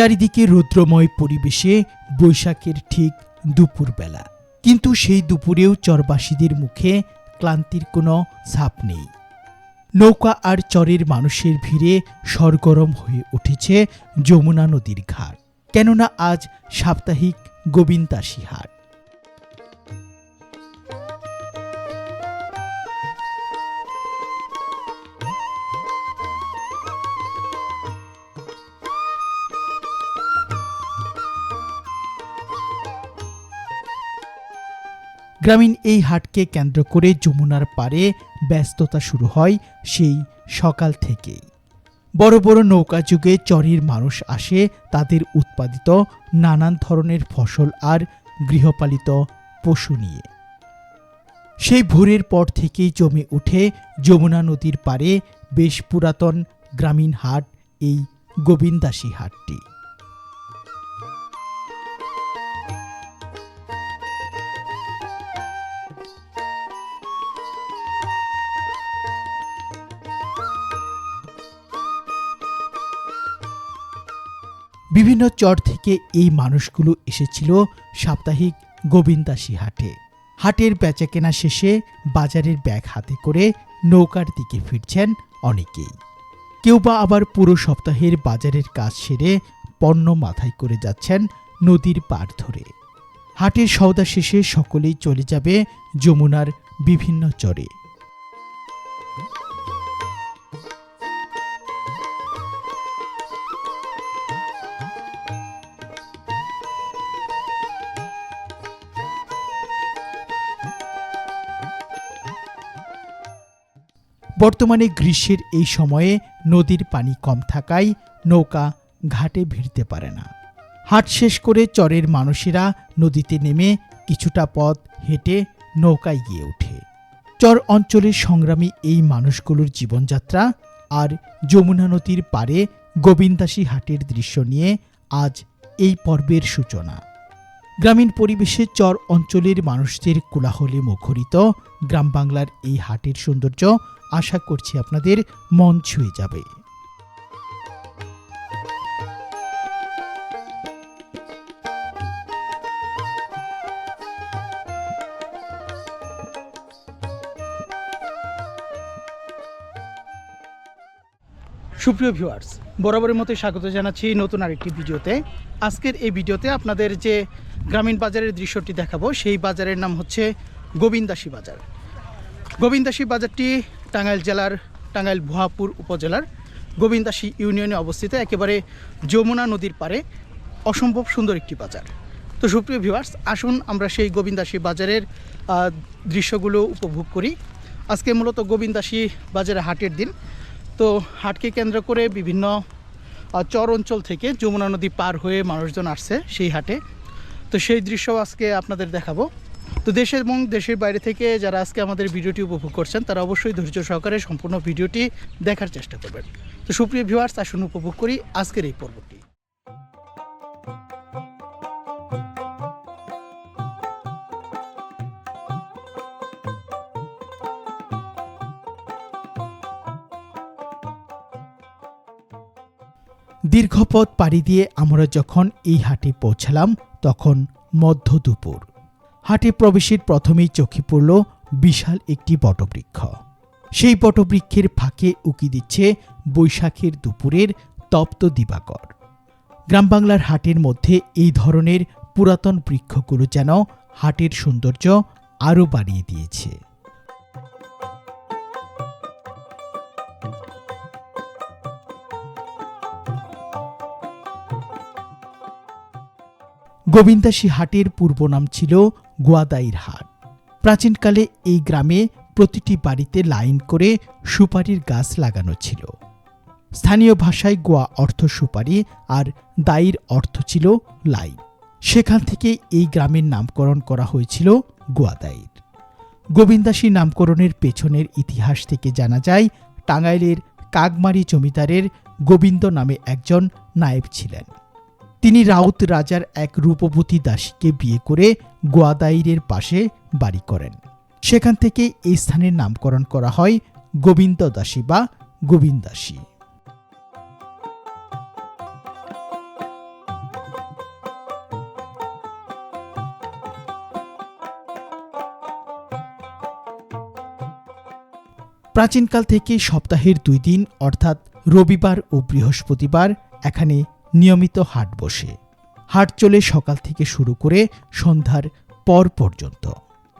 চারিদিকে রৌদ্রময় পরিবেশে বৈশাখের ঠিক দুপুরবেলা, কিন্তু সেই দুপুরেও চরবাসীদের মুখে ক্লান্তির কোনো ছাপ নেই। নৌকা আর চরের মানুষের ভিড়ে সরগরম হয়ে উঠেছে যমুনা নদীর ঘাট, কেননা আজ সাপ্তাহিক গোবিন্দাসী হাট। গ্রামীণ এই হাটকে কেন্দ্র করে যমুনার পাড়ে ব্যস্ততা শুরু হয় সেই সকাল থেকেই। বড় বড় নৌকা যুগে চরের মানুষ আসে তাদের উৎপাদিত নানান ধরনের ফসল আর গৃহপালিত পশু নিয়ে। সেই ভোরের পর থেকেই জমে ওঠে যমুনা নদীর পাড়ে বেশ পুরাতন গ্রামীণ হাট, এই গোবিন্দাসী হাটটি। বিভিন্ন চর থেকে এই মানুষগুলো এসেছিল সাপ্তাহিক গোবিন্দাসী হাটে। হাটের বেচাকেনা শেষে বাজারের ব্যাগ হাতে করে নৌকার দিকে ফিরছেন অনেকেই। কেউ বা আবার পুরো সপ্তাহের বাজারের কাজ সেরে পণ্য মাথায় করে যাচ্ছেন নদীর পাড় ধরে। হাটের সওদা শেষে সকলেই চলে যাবে যমুনার বিভিন্ন চরে। বর্তমানে গ্রীষ্মের এই সময়ে নদীর পানি কম থাকায় নৌকা ঘাটে ভিড়তে পারে না। হাট শেষ করে চরের মানুষেরা নদীতে নেমে কিছুটা পথ হেঁটে নৌকায় গিয়ে ওঠে। চর অঞ্চলের সংগ্রামী এই মানুষগুলোর জীবনযাত্রা আর যমুনা নদীর পাড়ে গোবিন্দাসী হাটের দৃশ্য নিয়ে আজ এই পর্বের সূচনা। গ্রামীণ পরিবেশে চর অঞ্চলের মানুষদের কোলাহলে মুখরিত গ্রাম বাংলার এই হাটের সৌন্দর্য আশা করছি আপনাদের মন ছুঁয়ে যাবে। সুপ্রিয় ভিউয়ার্স, বরাবরের মতো স্বাগত জানাচ্ছি নতুন আরেকটি ভিডিওতে। আজকের এই ভিডিওতে আপনাদের যে গ্রামীণ বাজারের দৃশ্যটি দেখাবো, সেই বাজারের নাম হচ্ছে গোবিন্দাসী বাজার। গোবিন্দাসী বাজারটি টাঙ্গাইল জেলার টাঙ্গাইল ভুয়াপুর উপজেলার গোবিন্দাসী ইউনিয়নে অবস্থিত, একেবারে যমুনা নদীর পাড়ে অসম্ভব সুন্দর একটি বাজার। তো সুপ্রিয় ভিউয়ার্স, আসুন আমরা সেই গোবিন্দাসী বাজারের দৃশ্যগুলো উপভোগ করি। আজকে মূলত গোবিন্দাসী বাজারে হাটের দিন। তো হাটকে কেন্দ্র করে বিভিন্ন চর অঞ্চল থেকে যমুনা নদী পার হয়ে মানুষজন আসছে সেই হাটে। তো সেই দৃশ্য আজকে আপনাদের দেখাবো। তো দেশে এবং দেশের বাইরে থেকে যারা আজকে আমাদের ভিডিওটি উপভোগ করছেন তারা অবশ্যই ধৈর্য সহকারে সম্পূর্ণ ভিডিওটি দেখার চেষ্টা করবেন। তো সুপ্রিয় ভিউয়ার্স, আসুন উপভোগ করি আজকের এই পর্বটি। দীর্ঘপথ পাড়ি দিয়ে আমরা যখন এই হাটে পৌঁছালাম তখন মধ্য দুপুর। হাটে প্রবেশের প্রথমেই চোখে পড়ল বিশাল একটি বটবৃক্ষ। সেই বটবৃক্ষের ফাঁকে উকি দিচ্ছে বৈশাখের দুপুরের তপ্ত দিবাকর। গ্রাম বাংলার হাটের মধ্যে এই ধরনের পুরাতন বৃক্ষগুলো যেন হাটের সৌন্দর্য আরও বাড়িয়ে দিয়েছে। গোবিন্দাসী হাটের পূর্ব নাম ছিল গোয়াদাইর হাট। প্রাচীনকালে এই গ্রামে প্রতিটি বাড়িতে লাইন করে সুপারির গাছ লাগানো ছিল। স্থানীয় ভাষায় গোয়া অর্থ সুপারি আর দাইর অর্থ ছিল লাইন। সেখান থেকে এই গ্রামের নামকরণ করা হয়েছিল গোয়াদাইর। গোবিন্দাসী নামকরণের পেছনের ইতিহাস থেকে জানা যায় টাঙ্গাইলের কাগমারি জমিদারের গোবিন্দ নামে একজন নায়েব ছিলেন। তিনি রাউত রাজার এক রূপবতী দাসীকে বিয়ে করে গোয়াদাইরের পাশে বাড়ি করেন। সেখান থেকে এই স্থানের নামকরণ করা হয় গোবিন্দ দাসী বা গোবিন্দাসী। প্রাচীনকাল থেকে সপ্তাহের 2 দিন অর্থাৎ রবিবার ও বৃহস্পতিবার এখানে নিয়মিত হাট বসে। হাট চলে সকাল থেকে শুরু করে সন্ধ্যার পর পর্যন্ত।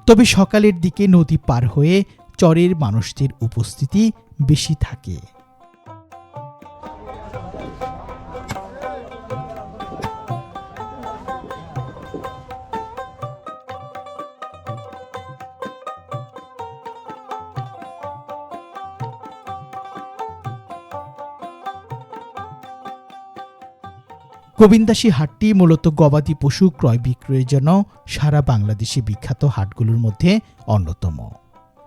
তবে সকালের দিকে নদী পার হয়ে চরের মানুষদের উপস্থিতি বেশি থাকে। গোবিন্দাসী হাটটি মূলত গবাদি পশু ক্রয় বিক্রয়ের জন্য সারা বাংলাদেশে বিখ্যাত হাটগুলোর মধ্যে অন্যতম।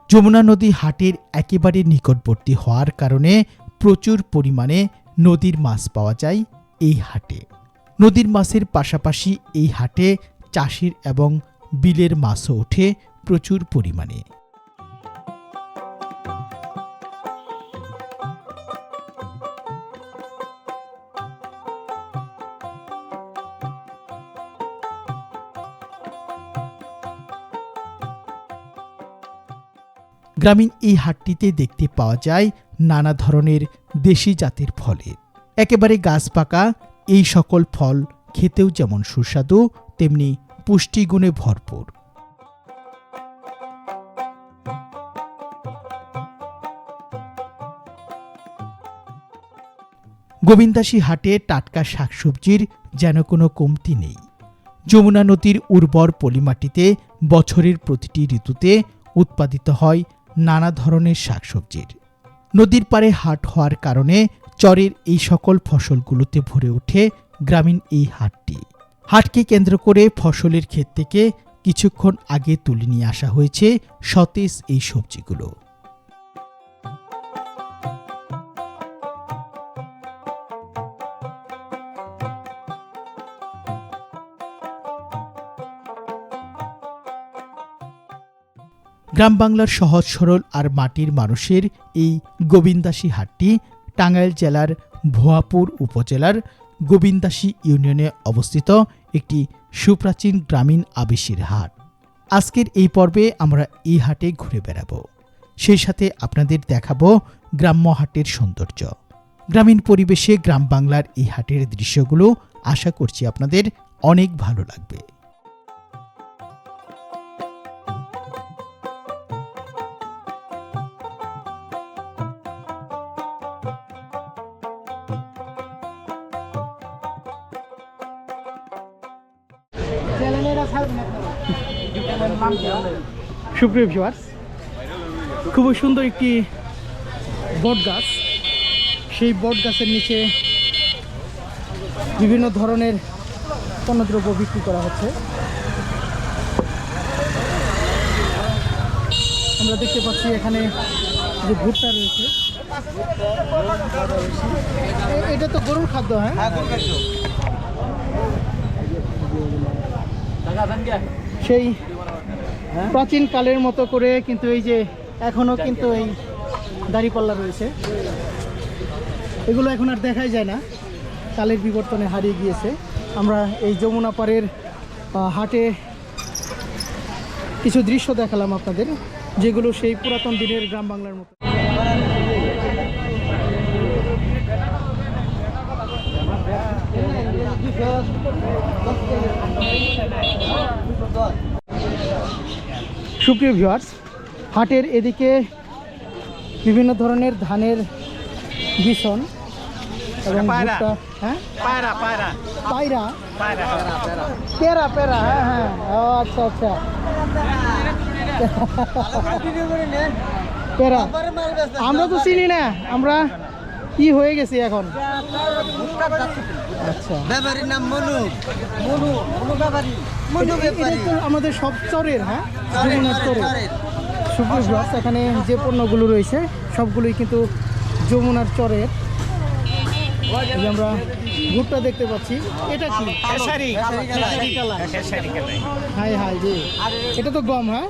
যমুনা নদী হাটের একেবারে নিকটবর্তী হওয়ার কারণে প্রচুর পরিমাণে নদীর মাছ পাওয়া যায় এই হাটে। নদীর মাছের পাশাপাশি এই হাটে চাষের এবং বিলের মাছও ওঠে প্রচুর পরিমাণে। গ্রামীণ এই হাটটিতে দেখতে পাওয়া যায় নানা ধরনের দেশি জাতের ফলের। একেবারে গাছ পাকা এই সকল ফল খেতেও যেমন সুস্বাদু তেমনি পুষ্টিগুণে ভরপুর। গোবিন্দাসী হাটে টাটকা শাকসবজির যেন কোনো কমতি নেই। যমুনা নদীর উর্বর পলিমাটিতে বছরের প্রতিটি ঋতুতে উৎপাদিত হয় নানা ধরনের শাকসবজির। নদীর পাড়ে হাট হওয়ার কারণে চরের এই সকল ফসলগুলোতে ভরে ওঠে গ্রামীণ এই হাটটি। হাটকে কেন্দ্র করে ফসলের ক্ষেত থেকে কিছুক্ষণ আগে তুলে নিয়ে আসা হয়েছে সতেজ এই সবজিগুলো। গ্রাম বাংলার সহজ সরল আর মাটির মানুষের এই গোবিন্দাসী হাটটি টাঙ্গাইল জেলার ভুয়াপুর উপজেলার গোবিন্দাসী ইউনিয়নে অবস্থিত একটি সুপ্রাচীন গ্রামীণ আবেশের হাট। আজকের এই পর্বে আমরা এই হাটে ঘুরে বেড়াবো, সেই সাথে আপনাদের দেখাবো গ্রাম্য হাটের সৌন্দর্য। গ্রামীণ পরিবেশে গ্রাম বাংলার এই হাটের দৃশ্যগুলো আশা করছি আপনাদের অনেক ভালো লাগবে। সুপ্রিয় ভিউয়ার্স, খুবই সুন্দর একটি বট গাছ। সেই বট গাছের নিচে বিভিন্ন ধরনের পণ্যদ্রব্য বিক্রি করা হচ্ছে। আমরা দেখতে পাচ্ছি এখানে যে ভুট্টা রয়েছে, এটা তো গরুর খাদ্য। হ্যাঁ, সেই প্রাচীন কালের মতো করে কিন্তু এই যে এখনো কিন্তু এই দাঁড়িপাল্লা রয়েছে, এগুলো এখন আর দেখাই যায় না, কালের বিবর্তনে হারিয়ে গিয়েছে। আমরা এই যমুনা পাড়ের হাটে কিছু দৃশ্য দেখালাম আপনাদের, যেগুলো সেই পুরাতন দিনের গ্রাম বাংলার মতো। সুপ্রিয় ভিউয়ার্স, হাটের এদিকে বিভিন্ন ধরনের ধানের বিছন এবং ভুট্টা। হ্যাঁ, পায়রা পেরা পেরা। হ্যাঁ হ্যাঁ, ও আচ্ছা আচ্ছা, পেরা আমরা তো চিনি না, আমরা কি হয়ে গেছি এখন। আচ্ছা, ব্যাপারীর নাম মনু। আমাদের সব চরের। হ্যাঁ, সুপ্রিয় ভিউয়ার্স, এখানে যে পণ্যগুলো রয়েছে সবগুলোই কিন্তু যমুনার চরের। আমরা ভুট্টা দেখতে পাচ্ছি, এটা কি? হাই হাই জি, এটা তো গম। হ্যাঁ,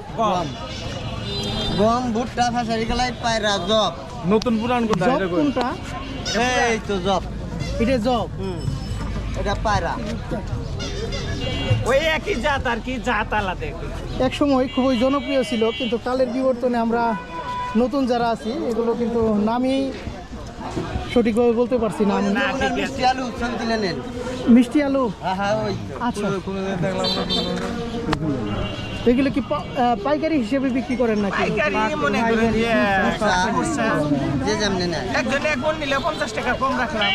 গম, ভুট্টা, ফাঁসারি কালাই, পায়রা, জব। নতুন পুরান কোনটা? কোনটা? এই তো জব। এটা জব, এটা পায়রা। ওই একই জাত আর কি, জাত আলাদা। এক সময় খুবই জনপ্রিয় ছিল, কিন্তু কালের বিবর্তনে আমরা নতুন যারা আছি এগুলো কিন্তু নামই সঠিকভাবে বলতে পারছি না আমি। মিষ্টি আলু চলতিলে নেন। মিষ্টি আলু, হ্যাঁ ওই আচ্ছা। এগুলো কি পাইকারি হিসেবে বিক্রি করেন নাকি? যে যেমনি নেন। একজনে এক মন নিলে 50 টাকা কম রাখলাম।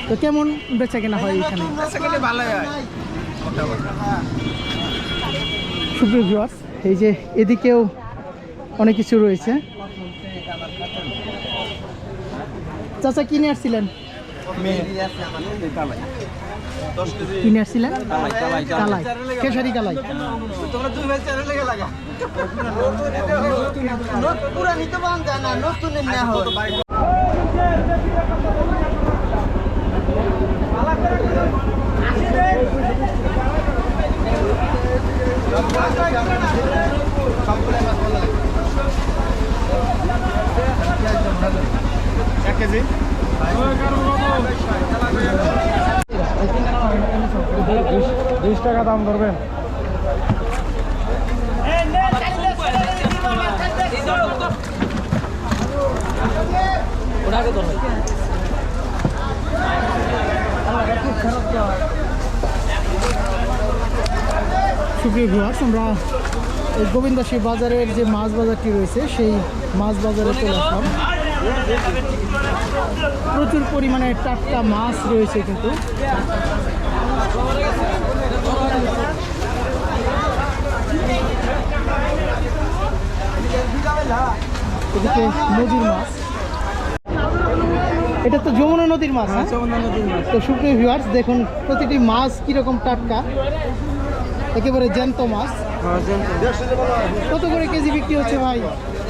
তো কেমন বেচা কেনা হয় এখানে? সেখানে ভালোই হয়। সুপ্রিয় ভিউয়ার্স, এই যে এদিকেও অনেক কিছু রয়েছে। চাচা কিনে আসছিলেন? কিনে আসছিলেন কালাই, কেশারি কালাই। পুরানি তো বান যায় না, নতুন না হয়। এক কেজি 20 টাকা দাম ধরবেন। সুপ্রিয় ভিউয়ার্স, আমরা এই গোবিন্দাসী বাজারের যে মাছ বাজারটি রয়েছে সেই মাছ বাজারে চলে আসলাম। প্রচুর পরিমাণে টাটকা মাছ রয়েছে কিন্তু। এদিকে নদীর মাছ, এটা তো যমুনা নদীর মাছ। হ্যাঁ, তো সুপ্রিয় ভিউয়ার্স দেখুন প্রতিটি মাছ কিরকম টাটকা, একেবারে জ্যান্ত মাছ। কত করে কেজি বিক্রি হচ্ছে ভাই?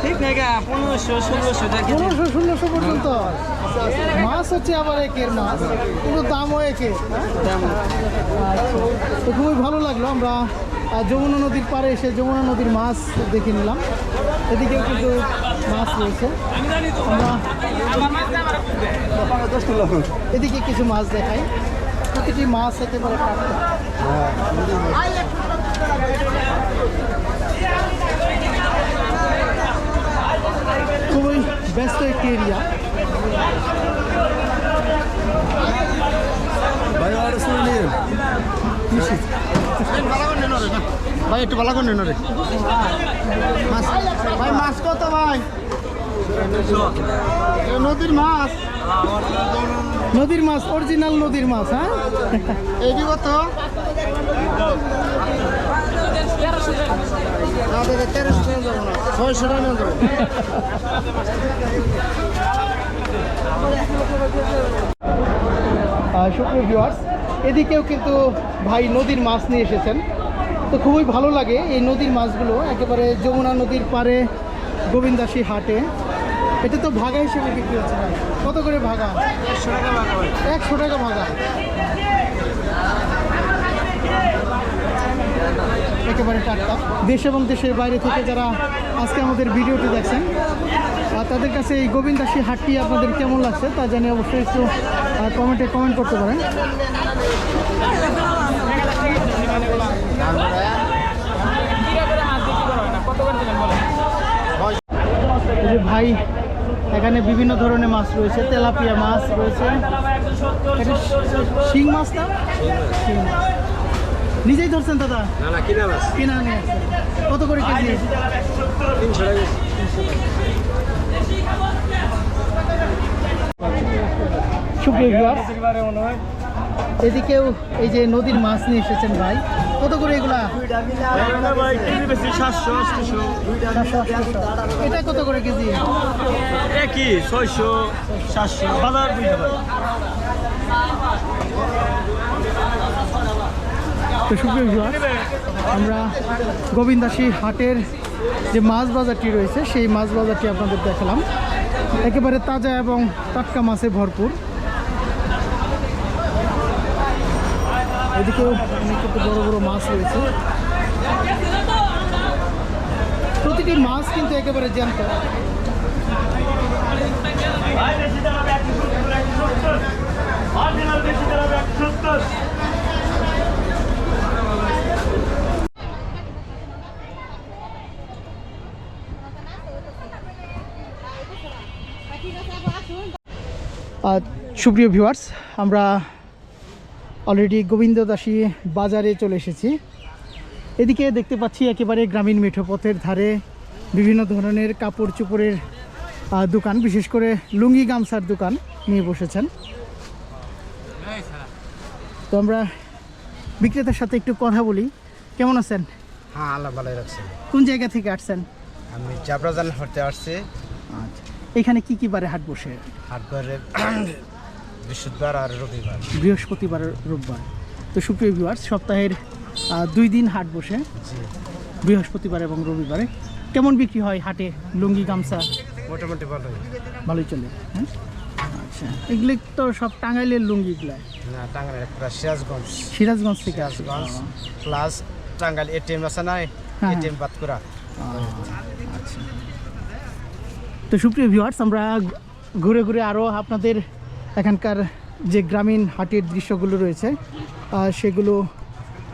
ঠিক নাই 1500-1600 টাকা। 1500-1600 পর্যন্ত মাছ হচ্ছে, আবার একের মাছ, কিন্তু দামও একের। আচ্ছা, তো খুবই ভালো লাগলো। আমরা যমুনা নদীর পাড়ে এসে যমুনা নদীর মাছ দেখে নিলাম। এদিকেও কিন্তু মাছ রয়েছে। আমরা এদিকে কিছু মাছ দেখাই। প্রতিটি মাছ একেবারে টাটকা। খুবই ব্যস্ত একটি এরিয়া। ভাই একটু ভালো করে নেন রে মাছ। ভাই মাছ কত ভাই? নদীর মাছ, নদীর মাছ, অরিজিনাল নদীর মাছ। হ্যাঁ, এইটি কত? 600 টাকা। সুপ্রিয় ভিউয়ার্স, এদিকেও কিন্তু ভাই নদীর মাছ নিয়ে এসেছেন। তো খুবই ভালো লাগে এই নদীর মাছগুলো, একেবারে যমুনা নদীর পাড়ে গোবিন্দাসী হাটে। এটা তো ভাগা হিসেবে বিক্রি হচ্ছে ভাই। কত করে ভাগা? 100 টাকা ভাগা হয়। 100 টাকা ভাগা। একেবারে টাটকা। দেশ এবং দেশের বাইরে থেকে যারা আজকে আমাদের ভিডিওটি দেখছেন, তাদের কাছে এই গোবিন্দাসী হাটটি আপনাদের কেমন লাগছে তা জানিয়ে অবশ্যই একটু কমেন্টে কমেন্ট করতে পারেন। এই যে ভাই, এখানে বিভিন্ন ধরনের মাছ রয়েছে। তেলাপিয়া মাছ রয়েছে, এটা শিং মাছ না? শিং মাছ নিজেই ধরছেন দাদা? না না, কিনা মাছ। কিনা নিয়ে আসছেন। কত করে কেজি? 300 টাকা। সুপ্রিয় ভিউয়ার্স, এদিকেও এই যে নদীর মাছ নিয়ে এসেছেন ভাই। কত করে এগুলা? ভাই কেজি বেশি 700-800। এটা কত করে কেজি? একই 600-700 বাজার বুঝতে পারি। তো সুপ্রিয় ভিউয়ার্স, আমরা গোবিন্দাসী হাটের যে মাছ বাজারটি রয়েছে সেই মাছ বাজারটি আপনাদের দেখালাম। একেবারে তাজা এবং টাটকা মাছে ভরপুর। এদিকেও অনেক কিন্তু বড় বড় মাছ রয়েছে। প্রতিটি মাছ কিন্তু একেবারে জ্যান্ত। সুপ্রিয় ভিউয়ার্স, আমরা অলরেডি গোবিন্দদাসী বাজারে চলে এসেছি। এদিকে দেখতে পাচ্ছি একেবারে গ্রামীণ মেঠোপথের ধারে বিভিন্ন ধরনের কাপড় চোপড়ের দোকান, বিশেষ করে লুঙ্গি গামছার দোকান নিয়ে বসেছেন। তো আমরা বিক্রেতার সাথে একটু কথা বলি। কেমন আছেন? হ্যাঁ, আল্লাহ ভালোই রাখছে। কোন জায়গা থেকে আসছেন? আমি জাবরাজান হতে আসছি। আচ্ছা, এখানে কি কি বারে হাট বসে? হাট করে বৃহস্পতিবার আর রবিবার। বৃহস্পতিবার, রোববার। তো সুপ্রিয় ভিউয়ার্স, সপ্তাহের 2 দিন হাট বসে, জি, বৃহস্পতিবার এবং রবিবারে। কেমন বিক্রি হয় হাটে লুঙ্গি গামছা? মোটামুটি ভালোই। ভালোই চলে, হ্যাঁ। আচ্ছা, এগুলো তো সব টাঙ্গাইলের লুঙ্গিগুলা? না, টাঙ্গাইল একটা সিরাজগঞ্জ। সিরাজগঞ্জ থেকে আসে। সিরাজগঞ্জ প্লাস টাঙ্গাইল এটিএম আছে না, হ্যাঁ। এটিএম বাদ করা। আচ্ছা, তো সুপ্রিয় ভিউয়ার্স, আমরা ঘুরে ঘুরে আরও আপনাদের এখানকার যে গ্রামীণ হাটের দৃশ্যগুলো রয়েছে সেগুলো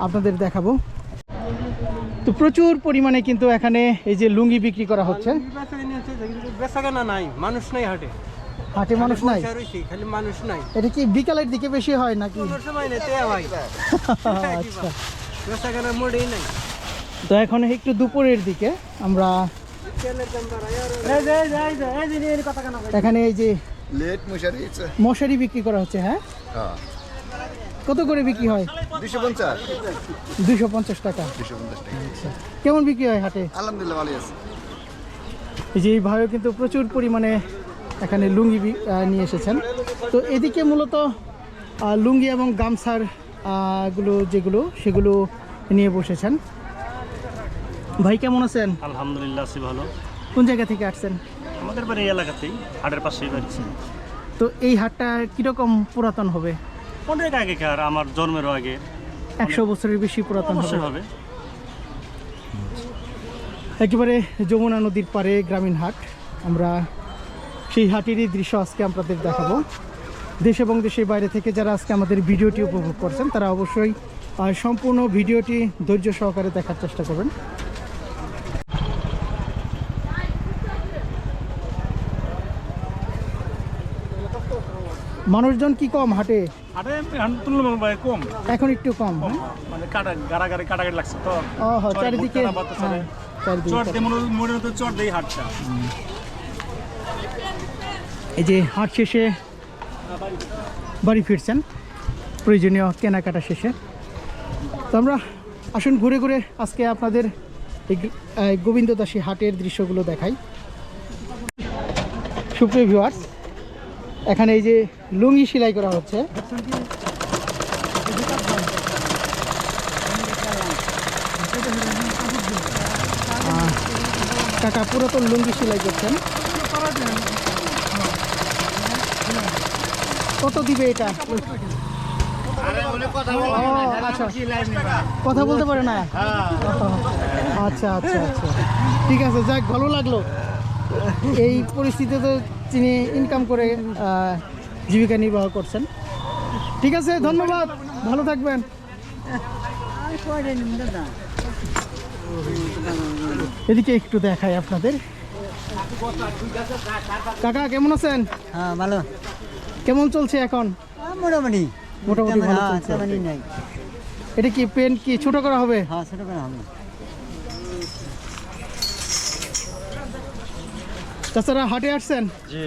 আপনাদের দেখাবো। তো প্রচুর পরিমাণে কিন্তু এখানে এই যে লুঙ্গি বিক্রি করা হচ্ছে। বেচাকেনা নাই, মানুষ নাই হাটে। হাটে মানুষ নাই? খালি মানুষ নাই। এটা কি বিকালের দিকে বেশি হয় নাকি? সময় নেই তে ভাই। আচ্ছা, বেচাকেনা মোড়েই নাই। তো এখন একটু দুপুরের দিকে আমরা এখানে এই যে লেট মশারি মশারি বিক্রি করা হচ্ছে। হ্যাঁ, কত করে বিক্রি হয়? 250 250 টাকা। 250 টাকা। আচ্ছা, কেমন বিক্রি হয় হাটে? আলহামদুলিল্লাহ ভালো আছে। এই যে এই ভাইও কিন্তু প্রচুর পরিমাণে এখানে লুঙ্গি নিয়ে এসেছেন। তো এদিকে মূলত লুঙ্গি এবং গামছার যেগুলো সেগুলো নিয়ে বসেছেন। ভাই কেমন আছেন? আলহামদুলিল্লাহ আছি ভালো। কোন জায়গা থেকে আসছেন? আমাদের বাড়ি এই এলাকাতেই, হাটের পাশেই বাড়ি। তো এই হাটটা কীরকম পুরাতন হবে? অনেক আগেকার, আমার জন্মেরও আগে। 100 বছরের বেশি পুরাতন অবশ্যই হবে। হবে। একেবারে যমুনা নদীর পাড়ে গ্রামীণ হাট। আমরা সেই হাটেরই দৃশ্য আজকে আপনাদের দেখাবো। দেশ এবং দেশের বাইরে থেকে যারা আজকে আমাদের ভিডিওটি উপভোগ করছেন তারা অবশ্যই সম্পূর্ণ ভিডিওটি ধৈর্য সহকারে দেখার চেষ্টা করবেন। মানুষজন কি কম হাটে? হাটে তুলনামূলক কম, এখন একটু কম, হ্যাঁ? মানে কাটাগাড়ি লাগছে তো। চারিদিকে চট দিয়ে মনে হতো চট দিয়ে হাটটা। এই যে হাট শেষে বাড়ি ফিরছেন প্রয়োজনীয় কেনাকাটা শেষে। তো আমরা আসুন ঘুরে ঘুরে আজকে আপনাদের এই গোবিন্দদাসী হাটের দৃশ্যগুলো দেখাই। সুপ্রিয় ভিউয়ার্স, এখানে এই যে লুঙ্গি সেলাই করা হচ্ছে। কাকা পুরাতন লুঙ্গি সেলাই করছেন। কত দিবে এটা? আচ্ছা, কথা বলতে পারে না? আচ্ছা আচ্ছা আচ্ছা, ঠিক আছে, যাক, ভালো লাগলো। এই পরিস্থিতিতে তিনি ইনকাম করে জীবিকা নির্বাহ করছেন। ঠিক আছে, ধন্যবাদ, ভালো থাকবেন। এদিকে একটু দেখাই আপনাদের। কাকা কেমন আছেন? হ্যাঁ, ভালো। কেমন চলছে এখন? মোটামুটি মোটামুটি ভালো চলছে। নাই। এটা কি পেন কি ছোট করা হবে? হ্যাঁ, ছোট করে হবে। তাছাড়া হাটে আসছেন? জি,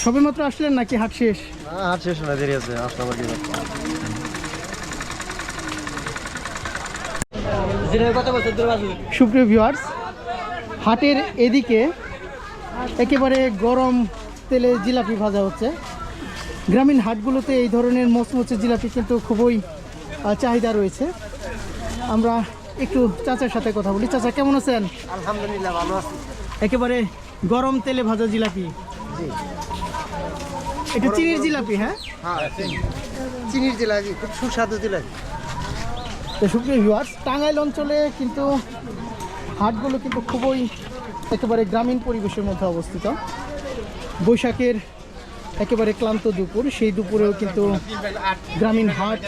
সবে মাত্র আসলেন নাকি হাট শেষ? হাট শেষ না, দেরি আছে। সুপ্রিয় ভিউয়ার্স, হাটের এদিকে একেবারে গরম তেলে জিলাপি ভাজা হচ্ছে। গ্রামীণ হাটগুলোতে এই ধরনের মচমচে জিলাপি কিন্তু খুবই চাহিদা রয়েছে। আমরা একটু চাচার সাথে কথা বলি। চাচা কেমন আছেন? আলহামদুলিল্লাহ ভালো আছি। একেবারে গরম তেলে ভাজা জিলাপি, এটা চিনির জিলাপি? হ্যাঁ, চিনির জিলাপি, খুব সুস্বাদু জিলাপি। তো সুপ্রিয় ভিউয়ার্স, টাঙ্গাইল অঞ্চলে কিন্তু হাটগুলো কিন্তু খুবই একেবারে গ্রামীণ পরিবেশের মধ্যে অবস্থিত। বৈশাখের একেবারে ক্লান্ত দুপুর, সেই দুপুরেও কিন্তু গ্রামীণ হাট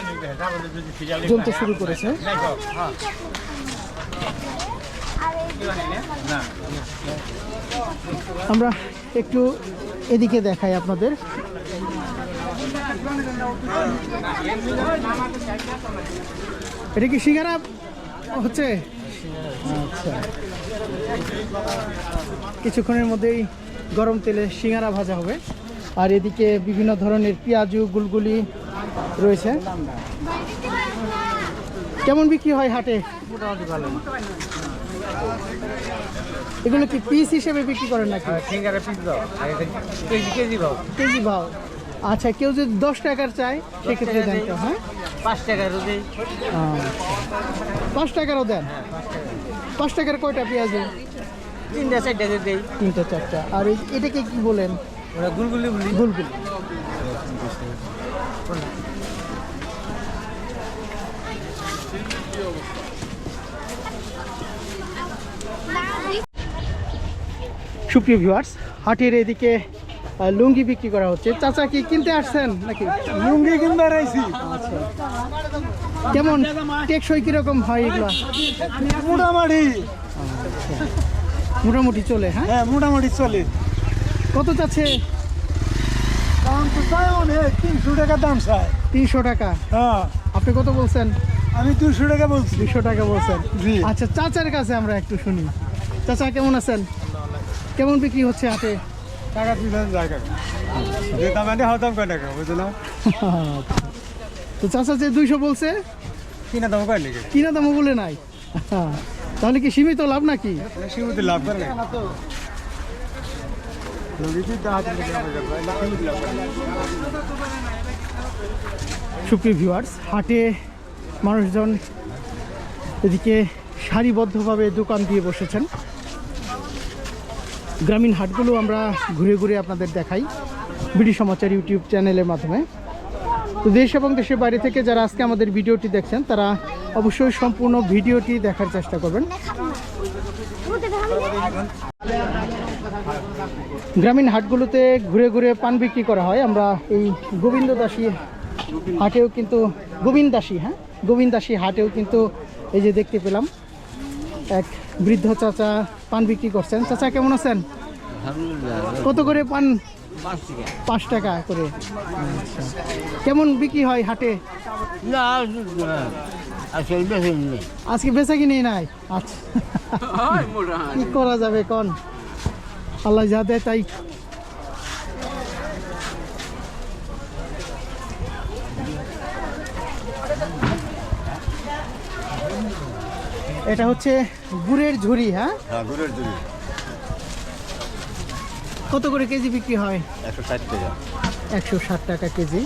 জমতে শুরু করেছে। আমরা একটু এদিকে দেখাই আপনাদের। এটা কি সিঙ্গারা হচ্ছে? আচ্ছা, কিছুক্ষণের মধ্যেই গরম তেলে সিঙ্গারা ভাজা হবে। আর এদিকে বিভিন্ন ধরনের পেঁয়াজু গুলগুলি রয়েছে। কেমন বিক্রি হয় হাটে? মোটামুটি ভালো। এগুলো কি পিস হিসেবে বিক্রি করেন নাকি? সিঙ্গারা পিস দাও, আর এটা কেজি ভাও। কেজি ভাও। আচ্ছা, কেউ যদি 10 টাকার চায় সেক্ষেত্রে দেন তো? হ্যাঁ, 5 টাকা রোদে। 5 টাকারও দেন? 5 টাকার কয়টা পেঁয়াজু? 3টা 4টা দেই। 3টা 4টা। আর এটাকে কি বলেন? ওরা গুলগুলি বলি। গুলগুলি। সুপ্রিয় ভিউয়ার্স, হাটের এদিকে লুঙ্গি বিক্রি করা হচ্ছে। চাচা কি কিনতে আসছেন নাকি? লুঙ্গি কিনতে রাইছি। আচ্ছা, কেমন টেকসই কিরকম হয় এগুলো? মোটামুটি। মোটামুটি চলে। হ্যাঁ, হ্যাঁ, মোটামুটি চলে। কত চাচ্ছে? দাম তো চাই অনেক, 300 টাকা দাম চাই। 300 টাকা। হ্যাঁ, আপনি কত বলছেন? আমি 200 টাকা বলছি। 200 টাকা বলছেন। জি। আচ্ছা, চাচার কাছে আমরা একটু শুনি। চাচা কেমন আছেন? কেমন বিক্রি হচ্ছে হাটে? টাকা 3000 জায়গা যে দামে হতাম কয় টাকা বুঝো না? তো চাচা যে 200 বলছে, কিনা দাম কয় নাকি? কিনা দামও বলে নাই। তাহলে কি সীমিত লাভ নাকি? সীমিত লাভ করে না। সুপ্রিয় ভিউয়ার্স, হাটে মানুষজন এদিকে সারিবদ্ধভাবে দোকান দিয়ে বসেছেন। গ্রামীণ হাটগুলো আমরা ঘুরে ঘুরে আপনাদের দেখাই বিডি সমাচার ইউটিউব চ্যানেলের মাধ্যমে। তো দেশ এবং দেশের বাইরে থেকে যারা আজকে আমাদের ভিডিওটি দেখছেন তারা অবশ্যই সম্পূর্ণ ভিডিওটি দেখার চেষ্টা করবেন। গ্রামীণ হাটগুলোতে ঘুরে ঘুরে পান বিক্রি করা হয়। আমরা এই গোবিন্দদাসী হাটেও কিন্তু গোবিন্দাসী হাটেও কিন্তু এই যে দেখতে পেলাম এক বৃদ্ধ চাচা পান বিক্রি করছেন। চাচা কেমন আছেন? কত করে পান? 5 টাকা করে। আচ্ছা, কেমন বিক্রি হয় হাটে? আজকে বেচা কিনে নাই। আচ্ছা, কি করা যাবে কোন, আল্লাহ যা দেয় তাই। এটা হচ্ছে গুড়ের ঝুড়ি। হ্যাঁ, গুড়ের ঝুড়ি। কত করে কেজি বিক্রি হয়? 160 টাকা। 160 টাকা কেজি।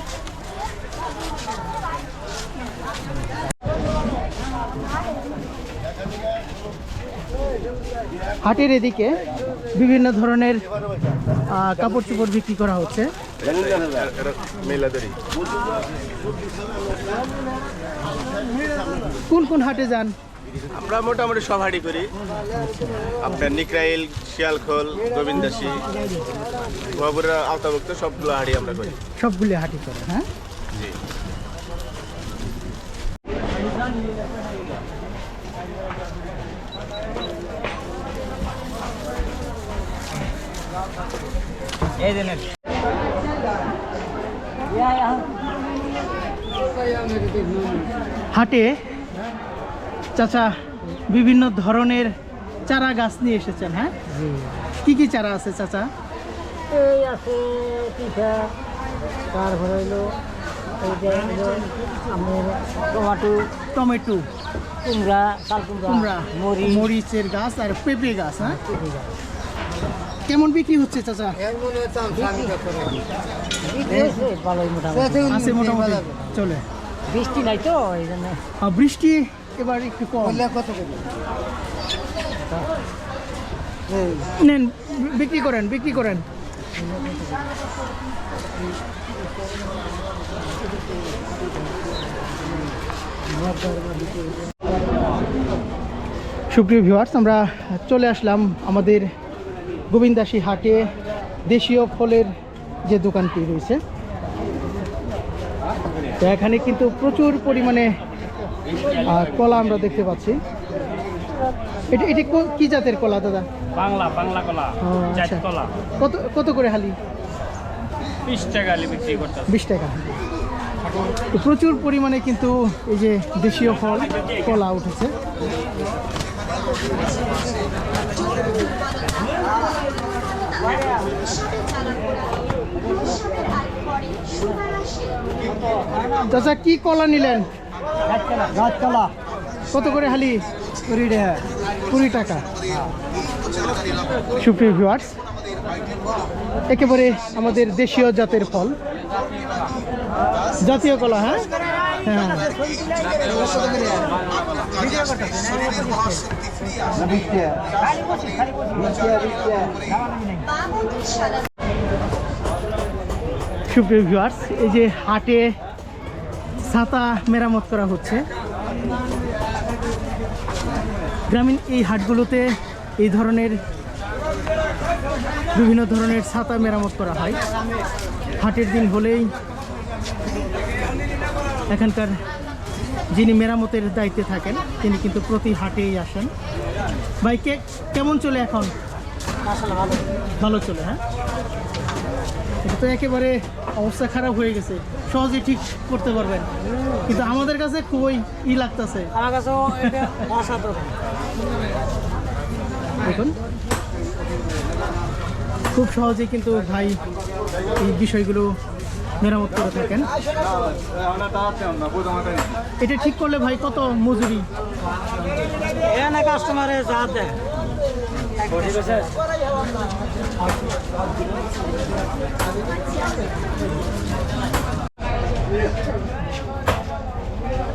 হাটের এদিকে বিভিন্ন ধরনের কাপড় চোপড় বিক্রি করা হচ্ছে। কোন কোন হাটে যান? আমরা মোটামুটি সব হাঁড়ি করি। আপনার নিকরাইল, শিয়ালখোল, গোবিন্দাসী, মহাপুরের আওতাভুক্ত সবগুলো হাঁড়ি আমরা করি। সবগুলি হাটে করে। হ্যাঁ, জি। এই দেন। হাটে চাচা বিভিন্ন ধরনের চারা গাছ নিয়ে এসেছেন। হ্যাঁ, কি কি চারা আছে চাচা? এই আছে পিঠা, তারপরে হইলো এইটা হইলো আমার টমেটো, কুমড়া, চাল কুমড়া, মরিচ। মরিচের গাছ আর পেঁপে গাছ। হ্যাঁ, কেমন বিক্রি হচ্ছে চাচা? ভালোই মোটামুটি আছে মোটামুটি চলে। বৃষ্টি নাই তো এই জন্য। বৃষ্টি এবার একটু কম। কত করে নেন, বিক্রি করেন। সুপ্রিয় ভিউয়ার্স, আমরা চলে আসলাম আমাদের গোবিন্দাসী হাটে দেশীয় ফলের যে দোকানটি রয়েছে। তো এখানে কিন্তু প্রচুর পরিমাণে কলা আমরা দেখতে পাচ্ছি। এটি কি জাতের কলা দাদা? বাংলা কলা, ও, আচ্ছা। কলা। কত কত করে হালি? 20 টাকা আলি বিক্রি করতে 20 টাকা। তো প্রচুর পরিমাণে কিন্তু এই যে দেশীয় ফল কলা উঠেছে। চাচা কি কলা নিলেন? গাছতলা কত করে হালি? 20 টাকা। 20 টাকা। সুপ্রিয় ভিউয়ার্স, একেবারে আমাদের দেশীয় জাতের ফল, জাতীয় কলা। হ্যাঁ হ্যাঁ, সুপ্রিয় ভিউয়ার্স, এই যে হাটে ছাতা মেরামত করা হচ্ছে। গ্রামীণ এই হাটগুলোতে এই ধরনের বিভিন্ন ধরনের ছাতা মেরামত করা হয়। হাটের দিন হলেই এখানকার যিনি মেরামতের দায়িত্বে থাকেন তিনি কিন্তু প্রতি হাটেই আসেন। ভাই কেমন চলে এখন? ভালো চলে। হ্যাঁ, এটা তো একেবারে অবস্থা খারাপ হয়ে গেছে, সহজে ঠিক করতে পারবেন, কিন্তু আমাদের কাছে খুবই লাগতেছে। আমার কাছেও এটা অসাধারণ। দেখুন খুব সহজেই কিন্তু ভাই এই বিষয়গুলো মেরামত করে থাকেন। এটা ঠিক করলে ভাই কত মজুরি? এখানে কাস্টমারের যা দেয়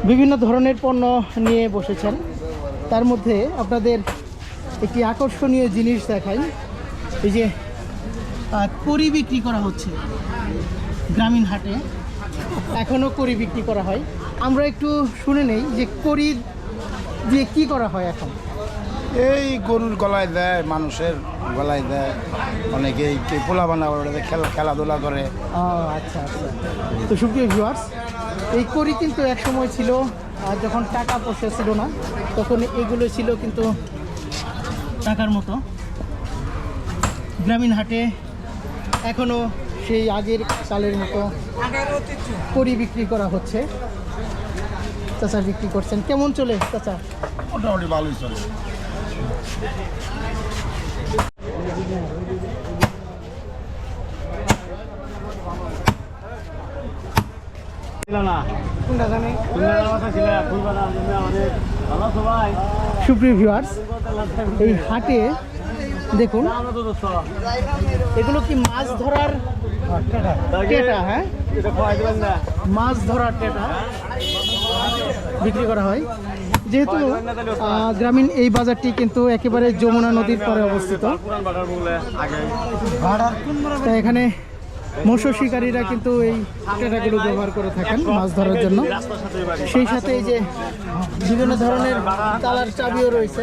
বিভিন্ন ধরনের পণ্য নিয়ে বসেছেন, তার মধ্যে আপনাদের একটি আকর্ষণীয় জিনিস দেখাই। এই যে কড়ি বিক্রি করা হচ্ছে গ্রামীণ হাটে, এখনও কড়ি বিক্রি করা হয়। আমরা একটু শুনে নেই যে কড়ি দিয়ে কি করা হয় এখন। এই গরুর গলায় দেয়, মানুষের গলায় দেয়, অনেকেই পোলা বানা খেলাধুলা করে। আচ্ছা আচ্ছা। তো সুপ্রিয় ভিউয়ার্স, এই কড়ি কিন্তু এক সময় ছিল, আর যখন টাকা পয়সা ছিল না তখন এগুলো ছিল কিন্তু টাকার মতো। গ্রামীণ হাটে এখনও সেই আগের কালের মতো কড়ি বিক্রি করা হচ্ছে। চাচা বিক্রি করছেন, কেমন চলে চাচা? মোটামুটি ভালোই চলে। সুপ্রিয় ভিউয়ার্স, এই হাটে দেখুন এগুলো কি মাছ ধরার টেটা? হ্যাঁ, মাছ ধরার টেটা বিক্রি করা হয়। যেহেতু গ্রামীণ এই বাজারটি কিন্তু একেবারে যমুনা নদীর পাড়ে অবস্থিত, তাই এখানে মৎস্য শিকারীরা কিন্তু এই টেটাগুলো ব্যবহার করে থাকেন মাছ ধরার জন্য। সেই সাথে এই যে বিভিন্ন ধরনের তালার চাবিও রয়েছে।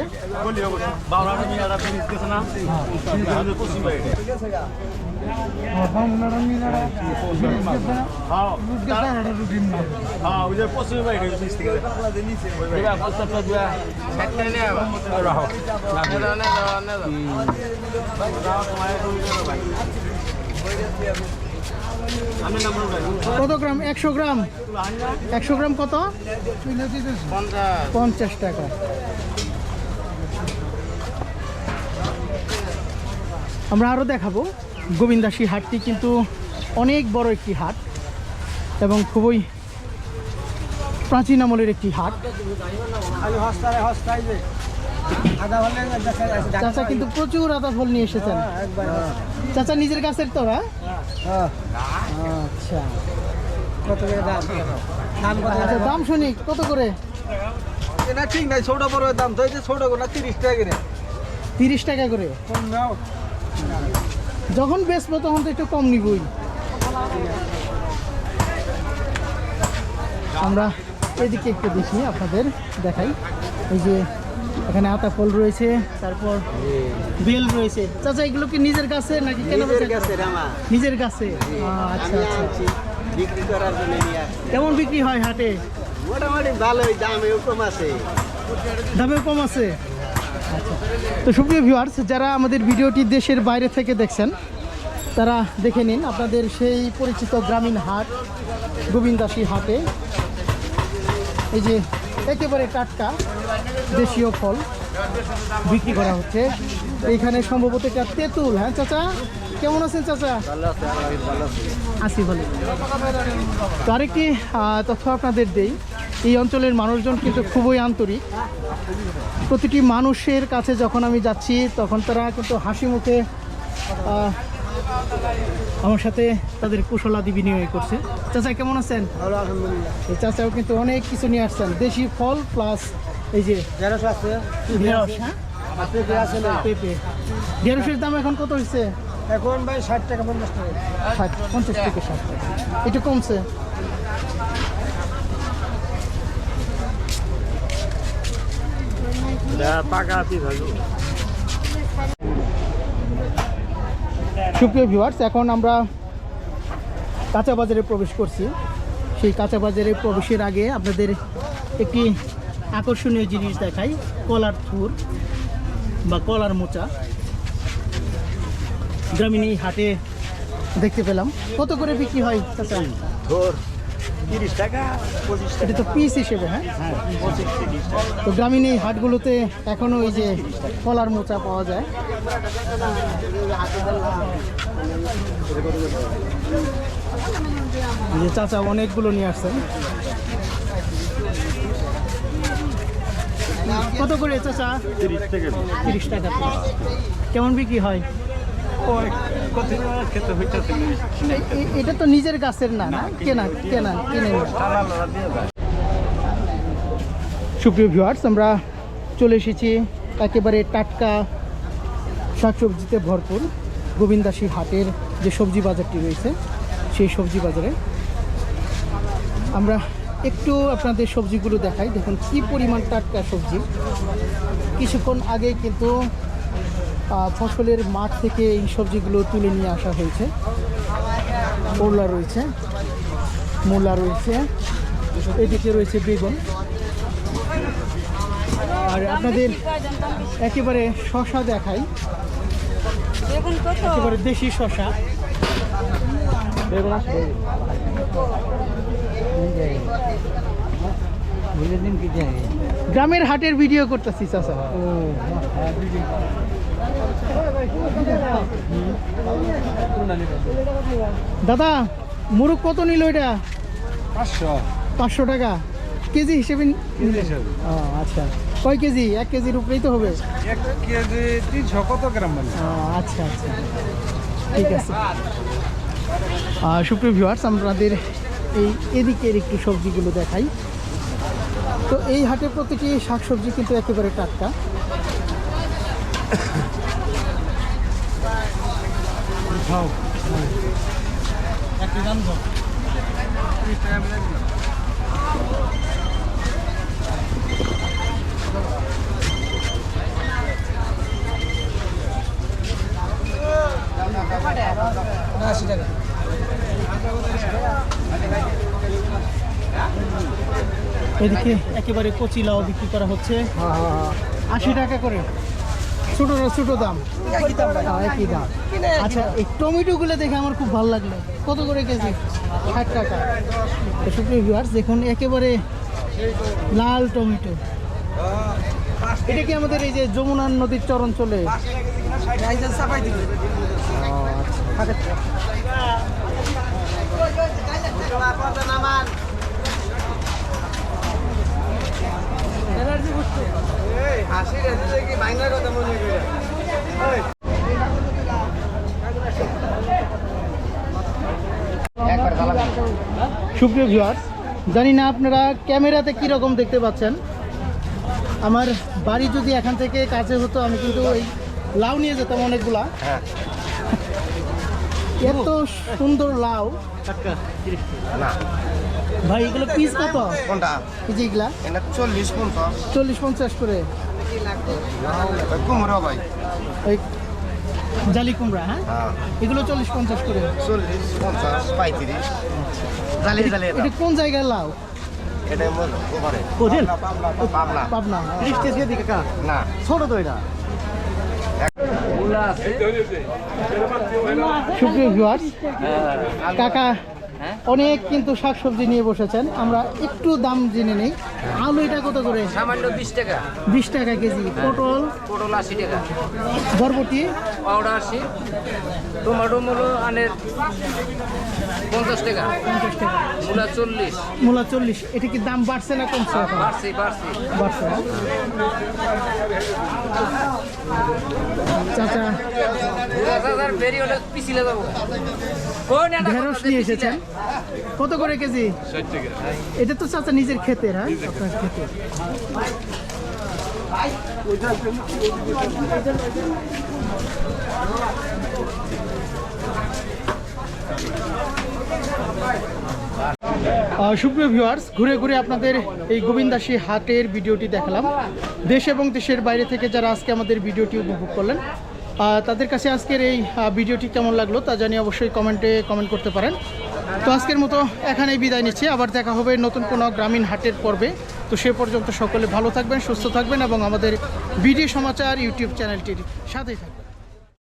কত গ্রাম? 100 গ্রাম। 100 গ্রাম কত? 50 টাকা। আমরা আরও দেখাবো। গোবিন্দাসী হাটটি কিন্তু অনেক বড় একটি হাট এবং খুবই প্রাচীন আমলের একটি হাট। চাচা কিন্তু প্রচুর আদা ফল নিয়ে এসেছেন। চাচা নিজের গাছের তো? আচ্ছা, কত করে দাম? আচ্ছা, দাম শুনি কত করে? এটা ঠিক নাই, ছোট বড় দাম তো, এই যে ছোট গোনা 30 টাকা করে। 30 টাকা করে। যখন বেচবো তখন তো একটু কম নিবই। আমরা এদিকে একটু দেখি, আপনাদের দেখাই। এই যে এখানে আতা ফল রয়েছে, তারপর বেল রয়েছে। চাচা এগুলো কি নিজের কাছে নাকি কেনা বেচা? নিজের কাছে। আচ্ছা আচ্ছা। বিক্রি করার জন্য নিয়ে আসি। কেমন বিক্রি হয় হাটে? মোটামুটি ভালোই, দামেও কম আছে। দামেও কম আছে। আচ্ছা। তো সুপ্রিয় ভিউয়ার্স, যারা আমাদের ভিডিওটি দেশের বাইরে থেকে দেখছেন তারা দেখে নিন আপনাদের সেই পরিচিত গ্রামীণ হাট গোবিন্দাসী হাটে এই যে একেবারে টাটকা দেশীয় ফল বিক্রি করা হচ্ছে। এইখানে সম্ভবত একটা তেঁতুল। হ্যাঁ চাচা, কেমন আছেন চাচা? আছি ভালো। তো আরেকটি তথ্য আপনাদের দেই, এই অঞ্চলের মানুষজন কিন্তু খুবই আন্তরিক। প্রতিটি মানুষের কাছে যখন আমি যাচ্ছি তখন তারা কিন্তু হাসি মুখে আমার সাথে তাদের কুশলাদি বিনিময় করছে। চাচা কেমন আছেন? এই চাচাও কিন্তু অনেক কিছু নিয়ে আসছেন, দেশি ফল প্লাস এই যে ঢেঁড়স আছে। ঢেঁড়স, হ্যাঁ, পেঁপে। ঢেঁড়সের দাম এখন কত হয়েছে? এখন ভাই 60 টাকা 50 টাকা। 50 থেকে 60 টাকা, একটু কমছে। সুপ্রিয় ভিউয়ার্স, এখন আমরা কাঁচা বাজারে প্রবেশ করছি। সেই কাঁচা বাজারে প্রবেশের আগে আপনাদের একটি আকর্ষণীয় জিনিস দেখাই, কলার থুর বা কলার মোচা। গ্রামীণ এই হাটে দেখতে পেলাম। কত করে বিক্রি হয় চাচা? 30 টাকা 25 এটা তো পিস হিসেবে। হ্যাঁ, 25-30 টাকা। তো গ্রামীণ এই হাটগুলোতে এখনও ওই যে কলার মোচা পাওয়া যায়। এই যে চাচা অনেকগুলো নিয়ে আসছেন। কত করে চাচা? 30 টাকা। 30 টাকা। কেমন বিক্রি হয়? কত খেতে হইতাছে এটা তো নিজের গাছের না, না কেনা কেনা কিনে না। সুপ্রিয় ভিউয়ার্স, আমরা চলে এসেছি একেবারে টাটকা শাকসবজিতে ভরপুর গোবিন্দাসী হাটের যে সবজি বাজারটি রয়েছে সেই সবজি বাজারে। আমরা একটু আপনাদের সবজিগুলো দেখাই। দেখুন কি পরিমাণ টাটকা সবজি। কিছুক্ষণ আগেই কিন্তু ফসলের মাঠ থেকে এই সবজিগুলো তুলে নিয়ে আসা হয়েছে। করলা রয়েছে, মূলা রয়েছে, এদিকে রয়েছে বেগুন। আর আপনাদের একেবারে শশা দেখাই, একেবারে দেশি শশা। গ্রামের হাটের ভিডিও করতেছি চাচা। দাদা মুরগ কত নিল এটা? 500 টাকা কেজি হিসেবে। আচ্ছা, কয় কেজি? 1 কেজির উপরেই তো হবে। 1 কেজি 300 কত গ্রাম মানে? আচ্ছা আচ্ছা, ঠিক আছে। সুপ্রিয় ভিউয়ার্স, আপনাদের এই এদিকের একটু সবজিগুলো দেখাই। তো এই হাটে প্রতিটি শাকসবজি কিন্তু একেবারে টাটকা। এদিকে একেবারে কচি লাউ বিক্রি করা হচ্ছে 80 টাকা করে। ছোট দাম, একই দাম। আচ্ছা, এই টমেটোগুলো দেখে আমার খুব ভালো লাগলো। কত করে কেজি? 60 টাকা। সুপ্রিয় ভিউয়ার্স, দেখুন একেবারে লাল টমেটো। এটা কি আমাদের এই যে যমুনা নদীর চর অঞ্চলে? সুপ্রিয় ভিউয়ার্স, জানি না আপনারা ক্যামেরাতে কীরকম দেখতে পাচ্ছেন। আমার বাড়ি যদি এখান থেকে কাছে হতো আমি কিন্তু ওই লাউ নিয়ে যেতাম অনেকগুলা। এত সুন্দর লাউ। না ভাই এগুলো পিস কত? কোনটা? এই যে এগুলা এটা 40-50। 40-50 করে। কুমড়ো ভাই ওই জালি কুমড়া। হ্যাঁ, এগুলো 40-50 করে। 40-50 35 জালি জালি। এটা কোন জায়গায় লাউ? এটা ওপারে কোথায়? পাবনা। পাবনা। 30 কেজি দিকে কা না ছোট তো এটা। সুপ্রিয় ভিউয়ার্স, কাকা অনেক কিন্তু শাকসবজি নিয়ে বসেছেন, আমরা একটু দাম জেনে নেই। আলু এটা কত করে? সামান্য 20 টাকা। 20 টাকা কেজি। পটল? পটল 80 টাকা। বরবটি? পাউডার 80। টমেটো মূলো আনের 50 টাকা। 50 টাকা। মূলা 40। মূলা 40। এটা কি দাম বাড়ছে না কমছে এখন? বাড়ছে। বাড়ছে না? চাচা বেরি হলে পিছিলে যাবো। কোন এটা ঢেঁড়স নিয়ে এসেছেন কত করে কেজি? 60 টাকা। এটা তো চাচা নিজের ক্ষেতের, হ্যাঁ আপনার ক্ষেতের। সুপ্রিয় ভিউয়ার্স, ঘুরে ঘুরে আপনাদের এই গোবিন্দাসী হাটের ভিডিওটি দেখালাম। দেশ এবং দেশের বাইরে থেকে যারা আজকে আমাদের ভিডিওটি উপভোগ করলেন, তাদের কাছে আজকের এই ভিডিওটি কেমন লাগলো তা জানিয়ে অবশ্যই কমেন্ট করতে পারেন। তো আজকের মতো এখানেই বিদায় নিচ্ছি, আবার দেখা হবে নতুন কোনো গ্রামীণ হাটের পর্বে। তো সে পর্যন্ত সকলে ভালো থাকবেন, সুস্থ থাকবেন এবং আমাদের বিডি সমাচার ইউটিউব চ্যানেলটির সাথেই থাকবেন।